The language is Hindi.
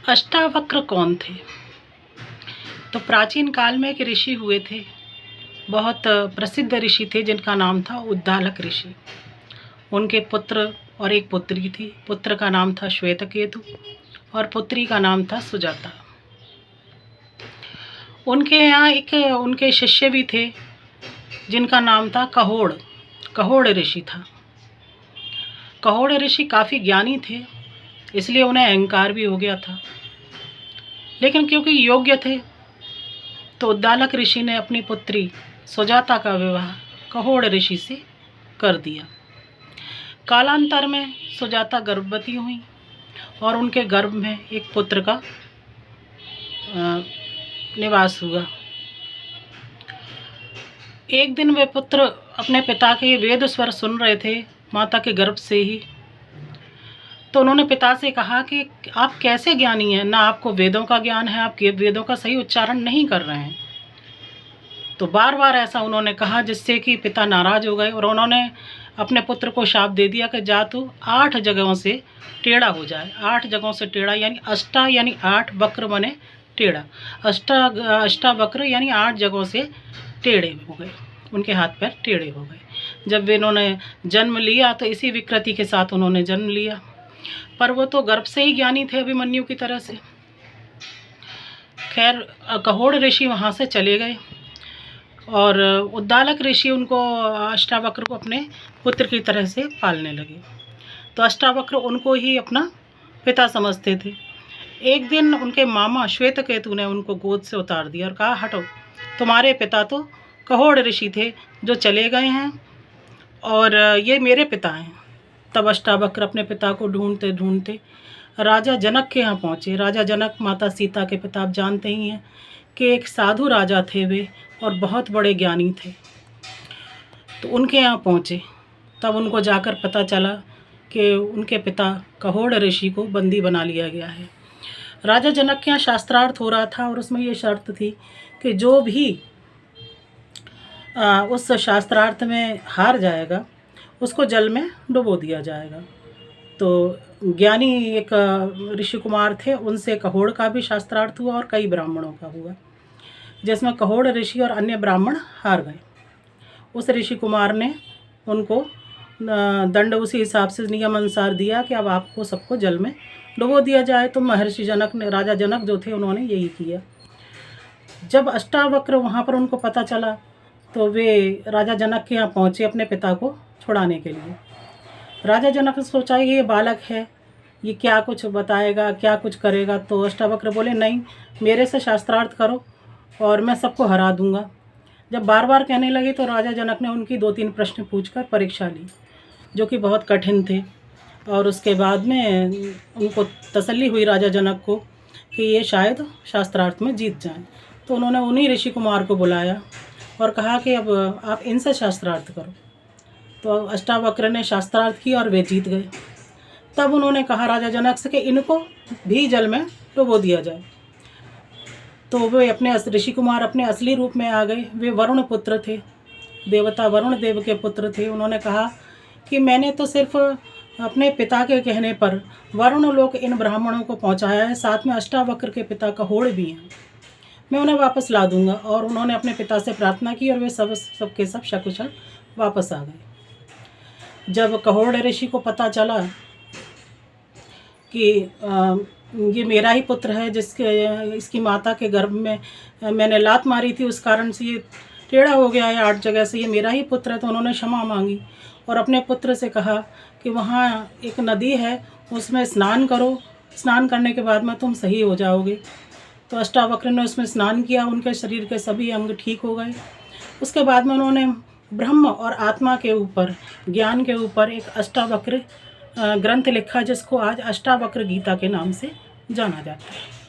अष्टावक्र कौन थे? तो प्राचीन काल में एक ऋषि हुए थे, बहुत प्रसिद्ध ऋषि थे जिनका नाम था उद्दालक ऋषि। उनके पुत्र और एक पुत्री थी। पुत्र का नाम था श्वेतकेतु और पुत्री का नाम था सुजाता। उनके यहाँ एक उनके शिष्य भी थे जिनका नाम था कहोड़। कहोड़ ऋषि था। कहोड़ ऋषि काफ़ी ज्ञानी थे, इसलिए उन्हें अहंकार भी हो गया था, लेकिन क्योंकि योग्य थे तो उद्दालक ऋषि ने अपनी पुत्री सुजाता का विवाह कहोड़ ऋषि से कर दिया। कालांतर में सुजाता गर्भवती हुई और उनके गर्भ में एक पुत्र का निवास हुआ। एक दिन वे पुत्र अपने पिता के वेद स्वर सुन रहे थे माता के गर्भ से ही। तो उन्होंने पिता से कहा कि आप कैसे ज्ञानी हैं, ना आपको वेदों का ज्ञान है, आप वेदों का सही उच्चारण नहीं कर रहे हैं। तो बार बार ऐसा उन्होंने कहा, जिससे कि पिता नाराज़ हो गए और उन्होंने अपने पुत्र को शाप दे दिया कि जा तू 8 जगहों से टेढ़ा हो जाए। 8 जगहों से टेढ़ा यानी अष्टा यानी 8, वक्र बने टेढ़ा। अष्टावक्र यानी 8 जगहों से टेढ़े हो गए, उनके हाथ पैर टेढ़े हो गए। जब वे इन्होंने जन्म लिया तो इसी विकृति के साथ उन्होंने जन्म लिया, पर वो तो गर्भ से ही ज्ञानी थे अभिमन्यु की तरह से। खैर, कहोड़ ऋषि वहाँ से चले गए और उद्दालक ऋषि उनको अष्टावक्र को अपने पुत्र की तरह से पालने लगे। तो अष्टावक्र उनको ही अपना पिता समझते थे। एक दिन उनके मामा श्वेतकेतु ने उनको गोद से उतार दिया और कहा, हटो, तुम्हारे पिता तो कहोड़ ऋषि थे जो चले गए हैं और ये मेरे पिता हैं। तब अष्टावक्र अपने पिता को ढूंढते ढूंढते राजा जनक के यहाँ पहुँचे। राजा जनक माता सीता के पिता, आप जानते ही हैं कि एक साधु राजा थे वे और बहुत बड़े ज्ञानी थे। तो उनके यहाँ पहुँचे, तब उनको जाकर पता चला कि उनके पिता कहोड़ ऋषि को बंदी बना लिया गया है। राजा जनक के यहाँ शास्त्रार्थ हो रहा था और उसमें ये शर्त थी कि जो भी उस शास्त्रार्थ में हार जाएगा उसको जल में डुबो दिया जाएगा। तो ज्ञानी एक ऋषि कुमार थे, उनसे कहोड़ का भी शास्त्रार्थ हुआ और कई ब्राह्मणों का हुआ, जिसमें कहोड़ ऋषि और अन्य ब्राह्मण हार गए। उस ऋषि कुमार ने उनको दंड उसी हिसाब से नियम अनुसार दिया कि अब आपको सबको जल में डुबो दिया जाए। तो महर्षि जनक ने, राजा जनक जो थे, उन्होंने यही किया। जब अष्टावक्र वहाँ पर उनको पता चला तो वे राजा जनक के यहाँ पहुँचे अपने पिता को छुड़ाने के लिए। राजा जनक ने सोचा ये बालक है, ये क्या कुछ बताएगा, क्या कुछ करेगा। तो अष्टावक्र बोले, नहीं, मेरे से शास्त्रार्थ करो और मैं सबको हरा दूंगा। जब बार बार कहने लगे तो राजा जनक ने उनकी 2-3 प्रश्न पूछकर परीक्षा ली, जो कि बहुत कठिन थे। और उसके बाद में उनको तसल्ली हुई राजा जनक को कि ये शायद शास्त्रार्थ में जीत जाएं। तो उन्होंने उन्हीं ऋषि कुमार को बुलाया और कहा कि अब आप इनसे शास्त्रार्थ करो। तो अष्टावक्र ने शास्त्रार्थ किया और वे जीत गए। तब उन्होंने कहा राजा जनक से कि इनको भी जल में डुबो दिया जाए। तो वे अपने ऋषि कुमार अपने असली रूप में आ गए। वे वरुण पुत्र थे, देवता वरुण देव के पुत्र थे। उन्होंने कहा कि मैंने तो सिर्फ अपने पिता के कहने पर वरुण लोक इन ब्राह्मणों को पहुंचाया है, साथ में अष्टावक्र के पिता कहोड़ भी हैं, मैं उन्हें वापस ला दूंगा। और उन्होंने अपने पिता से प्रार्थना की और वे सबके सब सकुशल वापस आ गए। जब कहोड़ ऋषि को पता चला कि ये मेरा ही पुत्र है, इसकी माता के गर्भ में मैंने लात मारी थी, उस कारण से ये टेढ़ा हो गया है 8 जगह से, ये मेरा ही पुत्र है, तो उन्होंने क्षमा मांगी और अपने पुत्र से कहा कि वहाँ एक नदी है, उसमें स्नान करो, स्नान करने के बाद में तुम सही हो जाओगे। तो अष्टावक्र ने उसमें स्नान किया, उनके शरीर के सभी अंग ठीक हो गए। उसके बाद में उन्होंने ब्रह्म और आत्मा के ऊपर, ज्ञान के ऊपर एक अष्टावक्र ग्रंथ लिखा, जिसको आज अष्टावक्र गीता के नाम से जाना जाता है।